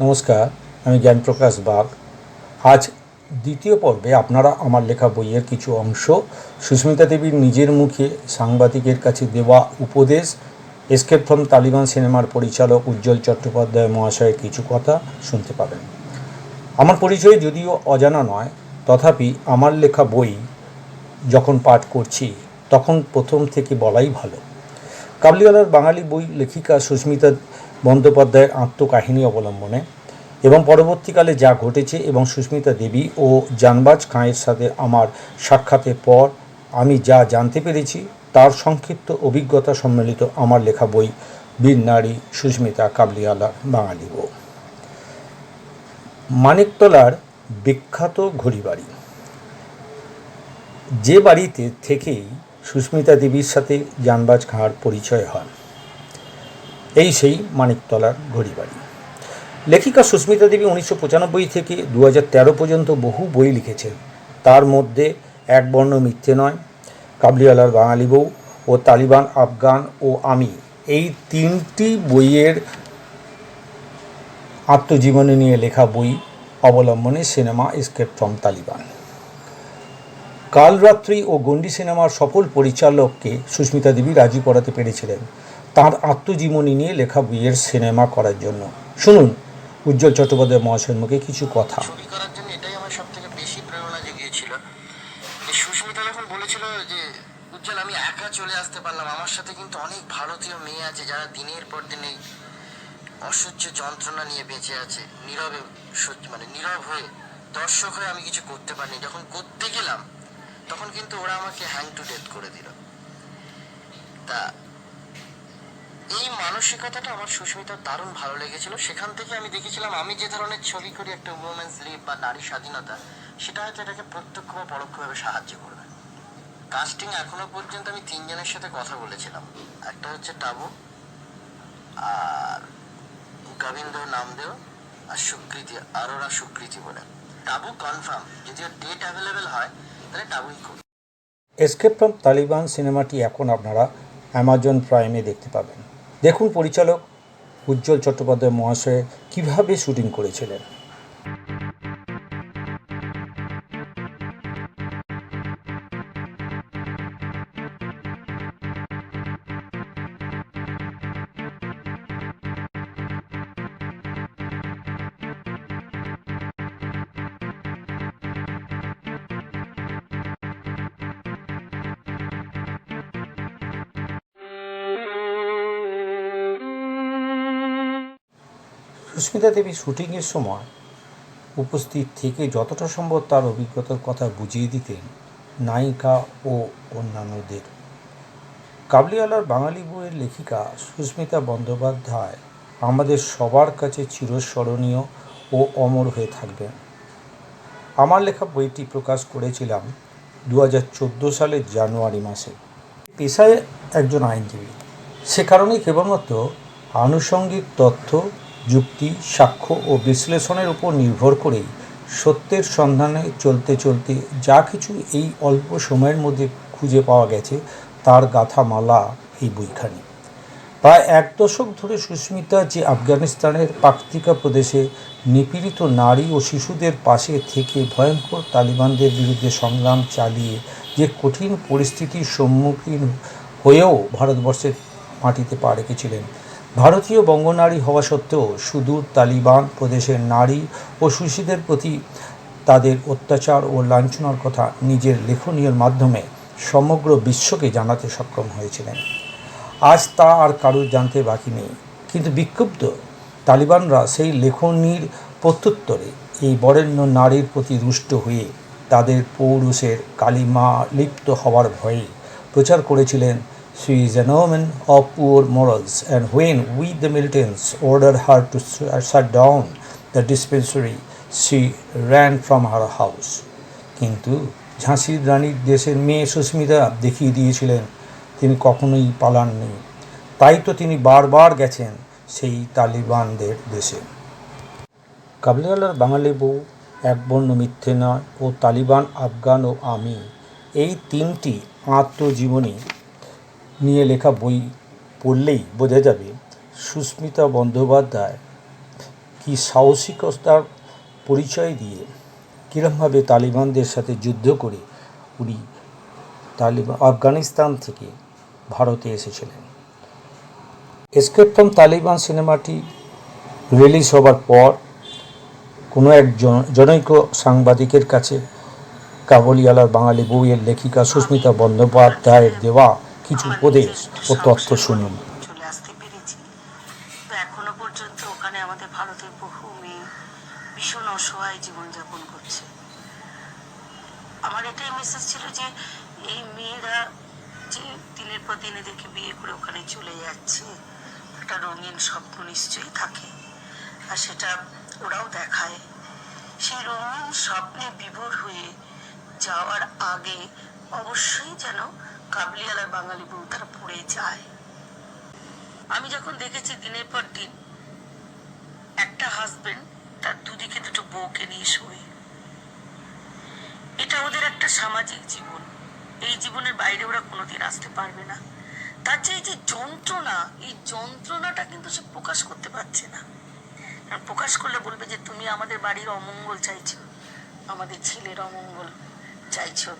নমস্কার, আমি জ্ঞানপ্রকাশ বাগ। আজ দ্বিতীয় পর্বে আপনারা আমার লেখা বইয়ের কিছু অংশ সুস্মিতা দেবীর নিজের মুখে সাংবাদিকের কাছে দেওয়া উপদেশ, এসকেপ ফ্রম তালিবান সিনেমার পরিচালক উজ্জ্বল চট্টোপাধ্যায় মহাশয়ের কিছু কথা শুনতে পাবেন। আমার পরিচয় যদিও অজানা নয়, তথাপি আমার লেখা বই যখন পাঠ করছি তখন প্রথম থেকে বলাই ভালো। কাবুলিওয়ালার বাঙালি বই লেখিকা সুস্মিতা বন্দ্যোপাধ্যায়ের আত্মকাহিনী অবলম্বনে এবং পরবর্তীকালে যা ঘটেছে এবং সুস্মিতা দেবী ও জানবাজ খাঁয়ের সাথে আমার সাক্ষাতের পর আমি যা জানতে পেরেছি তার সংক্ষিপ্ত অভিজ্ঞতা সম্মিলিত আমার লেখা বই বীর নারী সুস্মিতা কাবুলিওয়ালার বাঙালি বউ। মানিকতলার বিখ্যাত ঘড়িবাড়ি, যে বাড়িতে থেকেই সুস্মিতা দেবীর সাথে জানবাজ খাঁর পরিচয় হয়, এই সেই মানিকতলার ঘড়িবাড়ি। লেখিকা সুস্মিতা দেবী 1995 থেকে 2013 পর্যন্ত বহু বই লিখেছেন। তার মধ্যে এক বর্ণ মিথ্যে নয়, কাবুলিওয়ালার বাঙালি বউ ও তালিবান, আফগান ও আমি, এই তিনটি বইয়ের আত্মজীবনী নিয়ে লেখা বই অবলম্বনে সিনেমা এসকেপ ফ্রম তালিবান। কালরাত্রি ও গন্ডি সিনেমার সফল পরিচালককে সুস্মিতা দেবী রাজি করাতে পেরেছিলেন তাঁর আত্মজীবনী নিয়ে লেখা বইয়ের সিনেমা করার জন্য। শুনুন উজ্জ্বল চট্টোপাধ্যায় মহাশয়ের মুখে কিছু কথা। ছবি করার জন্য এটাই আমার সব থেকে বেশি প্রেরণা জুগিয়েছিল। সুস্মিতা যখন বলেছিল যে উজ্জ্বল আমি একা চলে আসতে পারলাম, আমার সাথে কিন্তু অনেক ভারতীয় মেয়ে আছে যারা দিনের পর দিন এই অসহ্য যন্ত্রণা নিয়ে বেঁচে আছে, নীরবে নীরব হয়ে দর্শক হয়ে আমি কিছু করতে পারিনি। যখন করতে গেলাম তখন কিন্তু ওরা আমাকে হ্যাং টু ডেথ করে দিল। তা এই মানসিকতাটা আমার সুস্মিতার দারুণ ভালো লেগেছিল। সেখান থেকে আমি দেখেছিলাম আমি যে ধরনের ছবি করি, একটা উমেন্স লিভ বা নারী স্বাধীনতা, সেটা হয়তো এটাকে প্রত্যক্ষ বা পরোক্ষভাবে সাহায্য করবে। কাস্টিং এখনো পর্যন্ত আমি তিনজনের সাথে কথা বলেছিলাম। একটা হচ্ছে টাবু, আর গোবিন্দ নামদেও, আর সুকৃতি, আরোরা সুকৃতি বলে। টাবু কনফার্ম, যদি ডেট অ্যাভেলেবেল হয় তাহলে টাবুই করবে। এসকেপ ফ্রম তালিবান সিনেমাটি এখন আপনারা অ্যামাজন প্রাইমে দেখতে পাবেন। দেখুন পরিচালক উজ্জ্বল চট্টোপাধ্যায় মহাশয় কীভাবে শুটিং করেছিলেন। সুস্মিতা দেবী শুটিংয়ের সময় উপস্থিত থেকে যতটা সম্ভব তার অভিজ্ঞতার কথা বুঝিয়ে দিতেন নায়িকা ও অন্যান্যদের। কাবুলিওয়ালার বাঙালি বইয়ের লেখিকা সুস্মিতা বন্দ্যোপাধ্যায় আমাদের সবার কাছে চিরস্মরণীয় ও অমর হয়ে থাকবেন। আমার লেখা বইটি প্রকাশ করেছিলাম 2014 সালের জানুয়ারি মাসে। পেশায় একজন আইনজীবী, সে কারণেই কেবলমাত্র আনুষঙ্গিক তথ্য, যুক্তি, সাক্ষ্য ও বিশ্লেষণের উপর নির্ভর করেই সত্যের সন্ধানে চলতে চলতে যা কিছু এই অল্প সময়ের মধ্যে খুঁজে পাওয়া গেছে তার গাথামালা এই বইখানি। প্রায় এক দশক ধরে সুস্মিতা যে আফগানিস্তানের পাকতিকা প্রদেশে নিপীড়িত নারী ও শিশুদের পাশে থেকে ভয়ঙ্কর তালিবানদের বিরুদ্ধে সংগ্রাম চালিয়ে যে কঠিন পরিস্থিতির সম্মুখীন হয়েও ভারতবর্ষের মাটিতে পা রেখেছিলেন, ভারতীয় বঙ্গনারী হওয়া সত্ত্বেও সুদূর তালিবান প্রদেশের নারী ও শিশুদের প্রতি তাদের অত্যাচার ও লাঞ্ছনার কথা নিজের লেখনীর মাধ্যমে সমগ্র বিশ্বকে জানাতে সক্ষম হয়েছিলেন। আজ তা আর কারোর জানতে বাকি নেই, কিন্তু বিক্ষুব্ধ তালিবানরা সেই লেখনীর প্রত্যুত্তরে এই বরেণ্য নারীর প্রতি রুষ্ট হয়ে তাদের পৌরুষের কালিমা লিপ্ত হওয়ার ভয়ে প্রচার করেছিলেন she is a woman of poor morals, and when we the militants ordered her to shut down the dispensary she ran from her house. কিন্তু ঝাঁসির রানীর দেশের মেয়ে সুস্মিতা দেখিয়ে দিয়েছিলেন তিনি কখনোই পালাননি। তাই তো তিনি বারবার গেছেন সেই তালিবানদের দেশে। কাবুলিওয়ালার বাঙালি বউ, এক বর্ণ মিথ্যে নয় ও তালিবান, আফগান ও আমি, এই তিনটি আত্মজীবনী নিয়ে লেখা বই পড়লেই বোঝা যাবে সুস্মিতা বন্দ্যোপাধ্যায় কি সাহসিকতার পরিচয় দিয়ে কীরমভাবে তালিবানদের সাথে যুদ্ধ করে উনি আফগানিস্তান থেকে ভারতে এসেছিলেন। এসকেপ ফ্রম তালিবান সিনেমাটি রিলিজ হবার পর কোনো এক জনৈক সাংবাদিকের কাছে কাবুলিওয়ালার বাঙালি বউয়ের লেখিকা সুস্মিতা বন্দ্যোপাধ্যায়ের দেওয়া কিছু উপদেশ ও তথ্য শুনুন। চলে আসতে পেরেছি। তো এখনো পর্যন্ত ওখানে আমাদের ভারতের বহু মেয়ে ভীষণ অসহায় জীবনযাপন করছে। আমার এটাই মেসেজ ছিল যে এই মেয়েরা যে দিনের পর দিন এদেরকে বিয়ে করে ওখানে চলে যাচ্ছে, একটা রঙিন স্বপ্ন নিশ্চয়ই থাকে, আর সেটা ওরাও দেখায়। সেই রঙিন স্বপ্নে বিভোর হয়ে যাওয়ার আগে অবশ্যই যেন কাবুলিওয়ালার বাঙালি বউ তারা পড়ে যায়। আমি যখন দেখেছি দিনের পর দিন একটা হাজবেন্ড তার দুদিকে দুটো বউকে নিয়ে শোয়, এটা ওদের একটা সামাজিক জীবন। এই জীবনের বাইরে ওরা কোনোদিন আসতে পারবে না। তার যে এই যে যন্ত্রণা, এই যন্ত্রণাটা কিন্তু সে প্রকাশ করতে পারছে না। প্রকাশ করলে বলবে যে তুমি আমাদের বাড়ির অমঙ্গল চাইছো, আমাদের ছেলের অমঙ্গল চাইছো।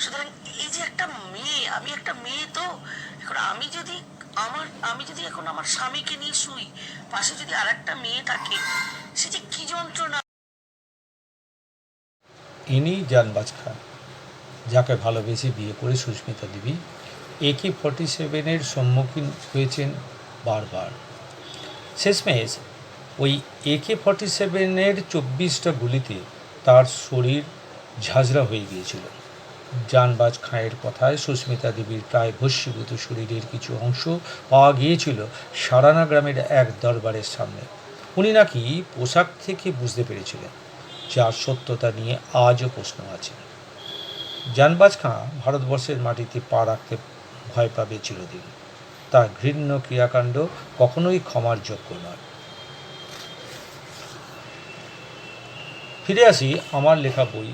সুতরাং এই যে একটা মেয়ে, আমি একটা মেয়ে, তো এখন আমি যদি এখন আমার স্বামীকে নিয়ে শুই, পাশে যদি আর একটা মেয়ে থাকে, সে যে কি যন্ত্রণা। ইনি জানবাজ খান, যাকে ভালোবেসে বিয়ে করে সুস্মিতা দেবী AK-47 সম্মুখীন হয়েছেন বারবার। শেষমেশ ওই AK-47 24টা গুলিতে তার শরীর ঝাঁঝরা হয়ে গিয়েছিল। জানবাজ খাঁয়ের কথায় সুস্মিতা দেবীর প্রায় ভস্মীভূত শরীরের কিছু অংশ পাওয়া গিয়েছিল সারানা গ্রামের এক দরবারের সামনে। উনি নাকি পোশাক থেকে বুঝতে পেরেছিলেন, যার সত্যতা নিয়ে আজও প্রশ্ন আছে। জানবাজ খাঁ ভারতবর্ষের মাটিতে পা রাখতে ভয় পাবে চিরদিন। তার ঘৃণ্য ক্রিয়াকাণ্ড কখনোই ক্ষমার যোগ্য নয়। ফিরে আসি আমার লেখা বই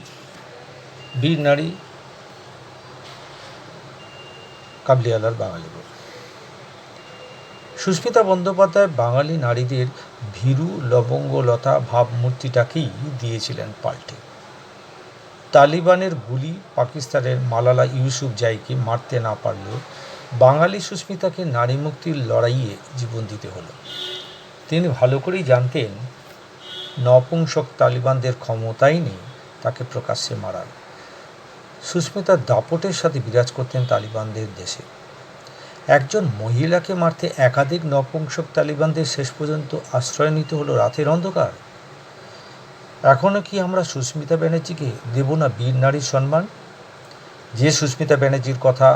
বীর নারী কাবুলিওয়ালার বাঙালি বউ। সুস্মিতা বন্দ্যোপাধ্যায় বাঙালি নারীদের ভীরু লবঙ্গলতা ভাবমূর্তিটাকেই দিয়েছিলেন পাল্টে। তালিবানের গুলি পাকিস্তানের মালালা ইউসুফজাইকে মারতে না পারলেও বাঙালি সুস্মিতাকে নারী মুক্তির লড়াইয়ে জীবন দিতে হলো। তিনি ভালো করেই জানতেন নপুংসক তালিবানদের ক্ষমতাই নেই তাকে প্রকাশ্যে মারার। সুস্মিতা দাপটের সাথে বিরাজ করতেন তালিবানদের দেশে। একজন মহিলাকে মারতে একাধিক নপুংসক তালিবানদের শেষ পর্যন্ত আশ্রয় নিতে হলো রাতের অন্ধকার। এখনও কি আমরা সুস্মিতা ব্যানার্জিকে দেব না বীর নারীর সম্মান? যে সুস্মিতা ব্যানার্জির কথা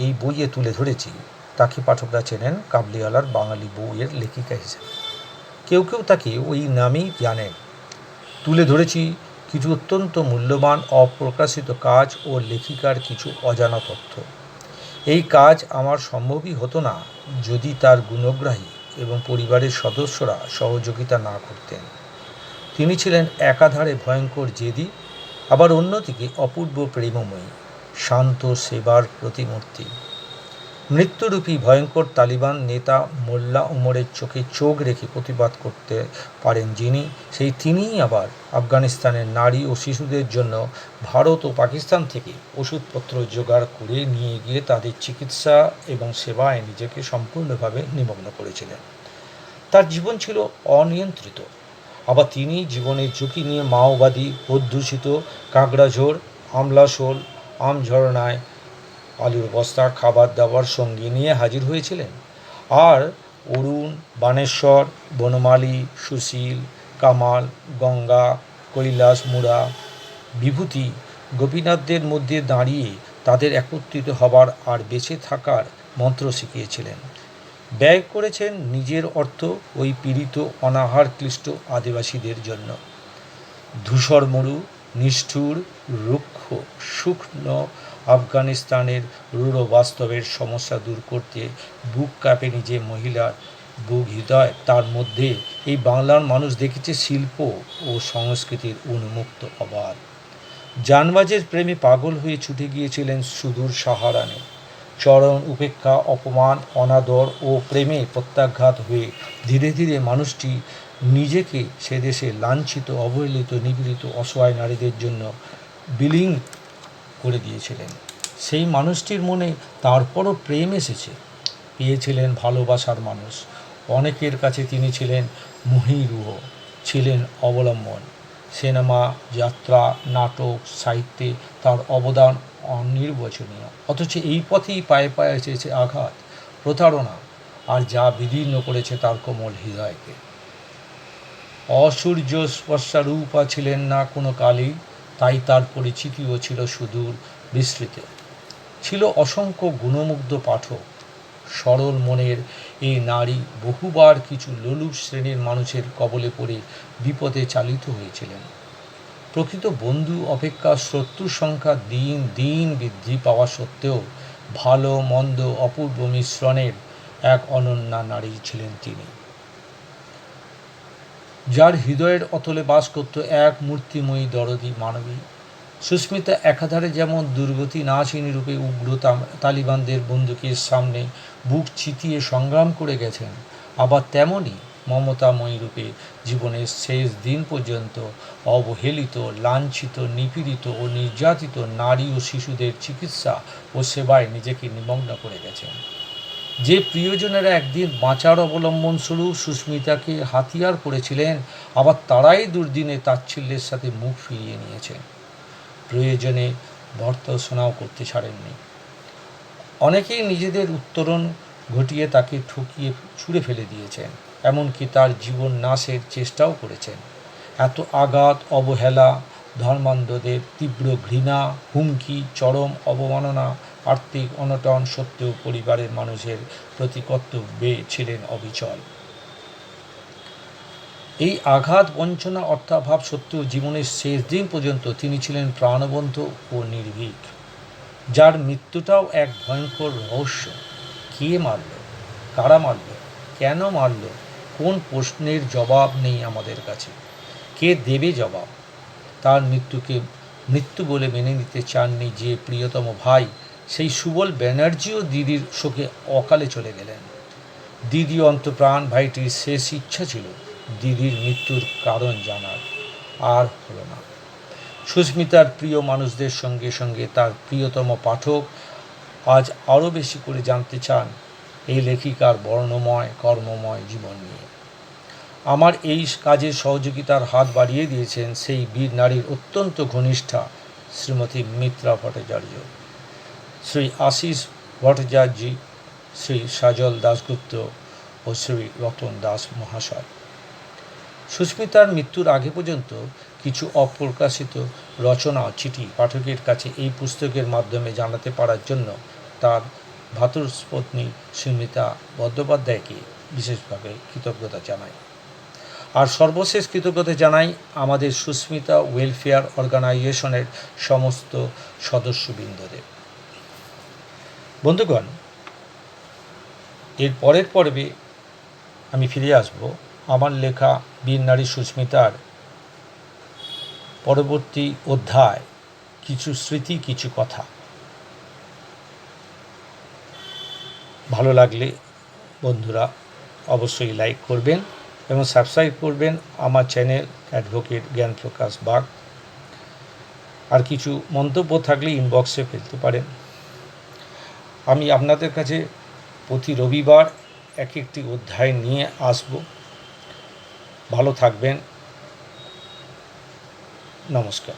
এই বইয়ে তুলে ধরেছি তাকে পাঠকরা চেনেন কাবুলিওয়ালার বাঙালি বউয়ের লেখিকা হিসেবে। কেউ কেউ তাকে ওই নামেই জানেন। তুলে ধরেছি কিছু অত্যন্ত মূল্যবান অপ্রকাশিত কাজ ও লেখিকার কিছু অজানা তথ্য। এই কাজ আমার সম্ভবই হতো না যদি তার গুণগ্রাহী এবং পরিবারের সদস্যরা সহযোগিতা না করতেন। তিনি ছিলেন একাধারে ভয়ঙ্কর জেদি, আবার অন্যদিকে অপূর্ব প্রেমময়ী, শান্ত সেবার প্রতিমূর্তি। মৃত্যুরূপী ভয়ঙ্কর তালিবান নেতা মোল্লা উমরের চোখে চোখ রেখে প্রতিবাদ করতে পারেন যিনি, সেই তিনিই আবার আফগানিস্তানের নারী ও শিশুদের জন্য ভারত ও পাকিস্তান থেকে ওষুধপত্র জোগাড় করে নিয়ে গিয়ে তাদের চিকিৎসা এবং সেবায় নিজেকে সম্পূর্ণভাবে নিমগ্ন করেছিলেন। তার জীবন ছিল অনিয়ন্ত্রিত, আবার তিনি জীবনের ঝুঁকি নিয়ে মাওবাদী অধ্যুষিত কাকড়াঝোড়, আমলাশোল, আমঝরনায় আলুর বস্তা, খাবার দাবার সঙ্গে নিয়ে হাজির হয়েছিলেন। আর অরুণ, বানেশ্বর, বনমালী, সুশীল, কামাল, গঙ্গা, কৈলাস, মুরা, বিভূতি, গোপীনাথদের মধ্যে দাঁড়িয়ে তাদের একত্রিত হবার আর বেঁচে থাকার মন্ত্র শিখিয়েছিলেন। ব্যয় করেছেন নিজের অর্থ ওই পীড়িত অনাহার ক্লিষ্ট আদিবাসীদের জন্য। ধূসর মরু, নিষ্ঠুর, রুক্ষ, শুকনো আফগানিস্তানের রূঢ় বাস্তবের সমস্যা দূর করতে বুক কাঁপেনি যে মহিলার বুক হৃদয়, তার মধ্যে এই বাংলার মানুষ দেখেছে শিল্প ও সংস্কৃতির উন্মুক্ত অবাধ। জানবাজের প্রেমে পাগল হয়ে ছুটে গিয়েছিলেন সুদূর সাহারানে। চরম উপেক্ষা, অপমান, অনাদর ও প্রেমে প্রত্যাঘাত হয়ে ধীরে ধীরে মানুষটি নিজেকে সে দেশে লাঞ্ছিত, অবহেলিত, নিপীড়িত, অসহায় নারীদের জন্য বিলীন করে দিয়েছিলেন। সেই মানুষটির মনে তারপরও প্রেম এসেছে, পেয়েছিলেন ভালোবাসার মানুষ। অনেকের কাছে তিনি ছিলেন মহীরূহ, ছিলেন অবলম্বন। সিনেমা, যাত্রা, নাটক, সাহিত্যে তার অবদান অনির্বচনীয়। অথচ এই পথেই পায়ে পায়ে এসেছে আঘাত, প্রতারণা, আর যা বিদীর্ণ করেছে তার কোমল হৃদয়কে। অসূর্য স্পর্শারূপা ছিলেন না কোনো কালেই, তাই তার পরিচিতিও ছিল সুদূর বিস্তৃত। ছিল অসংখ্য গুণমুগ্ধ পাঠক। সরল মনের এই নারী বহুবার কিছু লোলুপ শ্রেণীর মানুষের কবলে পড়ে বিপদে চালিত হয়েছিলেন। প্রকৃত বন্ধু অপেক্ষা শত্রুর সংখ্যা দিন দিন বৃদ্ধি পাওয়া সত্ত্বেও ভালো মন্দ অপূর্ব মিশ্রণের এক অনন্যা নারী ছিলেন তিনি, যার হৃদয়ের অতলে বাস করত এক মূর্তিময়ী দরদী মানবী। সুস্মিতা একাধারে যেমন দুর্গতি নাচিনী রূপে উগ্র তালিবানদের বন্দুকের সামনে বুক চিতিয়ে সংগ্রাম করে গেছেন, আবার তেমনই মমতাময়ী রূপে জীবনের শেষ দিন পর্যন্ত অবহেলিত, লাঞ্ছিত, নিপীড়িত ও নির্যাতিত নারী ও শিশুদের চিকিৎসা ও সেবায় নিজেকে নিমগ্ন করে গেছেন। যে প্রিয়জনেরা একদিন বাঁচার অবলম্বন স্বরূপ সুস্মিতাকে হাতিয়ার করেছিলেন, আবার তারাই দুর্দিনে তাচ্ছিল্যের সাথে মুখ ফিরিয়ে নিয়েছেন। প্রয়োজনে ভর্ৎসনাও করতে ছাড়েননি। অনেকেই নিজেদের উত্তরণ ঘটিয়ে তাকে ঠকিয়ে ছুঁড়ে ফেলে দিয়েছেন, এমনকি তার জীবন নাশের চেষ্টাও করেছেন। এত আঘাত, অবহেলা, ধর্মান্ধদের তীব্র ঘৃণা, হুমকি, চরম অবমাননা, আর্থিক অনটন সত্ত্বেও পরিবারের মানুষের প্রতি কর্তব্যে ছিলেন অবিচল। এই আঘাত, বঞ্চনা, অর্থাভাব সত্ত্বেও জীবনের শেষ দিন পর্যন্ত তিনি ছিলেন প্রাণবন্ত ও নির্ভীক। যার মৃত্যুটাও এক ভয়ঙ্কর রহস্য। কে মারল, কারা মারল, কেন মারল, কোন প্রশ্নের জবাব নেই আমাদের কাছে। কে দেবে জবাব? তার মৃত্যুকে মৃত্যু বলে মেনে নিতে চাননি যে প্রিয়তম ভাই, সেই সুবল ব্যানার্জিও দিদির শোকে অকালে চলে গেলেন। দিদি অন্তপ্রাণ ভাইটির শেষ ইচ্ছা ছিল দিদির মৃত্যুর কারণ জানার, আর হলো না। সুস্মিতার প্রিয় মানুষদের সঙ্গে সঙ্গে তার প্রিয়তম পাঠক আজ আরও বেশি করে জানতে চান এই লেখিকার বর্ণময় কর্মময় জীবন নিয়ে। আমার এই কাজে সহযোগিতার হাত বাড়িয়ে দিয়েছেন সেই বীর নারীর অত্যন্ত ঘনিষ্ঠা শ্রীমতী মিত্রা ভট্টাচার্য, শ্রী আশিস ভট্টাচার্য, শ্রী সাজল দাশগুপ্ত ও শ্রী রতন দাস মহাশয়। সুস্মিতার মৃত্যুর আগে পর্যন্ত কিছু অপ্রকাশিত রচনা ও চিঠি পাঠকের কাছে এই পুস্তকের মাধ্যমে জানাতে পারার জন্য তার ভ্রাতুষ্পত্নী সুমিতা বন্দ্যোপাধ্যায়কে বিশেষভাবে কৃতজ্ঞতা জানাই। আর সর্বশেষ কৃতজ্ঞতা জানাই আমাদের সুস্মিতা ওয়েলফেয়ার অর্গানাইজেশনের সমস্ত সদস্যবৃন্দদের। বন্ধুগণ, এর পরের পর্বে আমি ফিরে আসব আমার লেখা বীর নারী সুস্মিতার পরবর্তী অধ্যায়, কিছু স্মৃতি, কিছু কথা। ভালো লাগলে বন্ধুরা অবশ্যই লাইক করবেন এবং সাবস্ক্রাইব করবেন আমার চ্যানেল অ্যাডভোকেট জ্ঞানপ্রকাশ বাগ। আর কিছু মন্তব্য থাকলে ইনবক্সে ফেলতে পারেন। আমি আপনাদের কাছে প্রতি রবিবার এক একটি অধ্যায় নিয়ে আসব। ভালো থাকবেন। নমস্কার।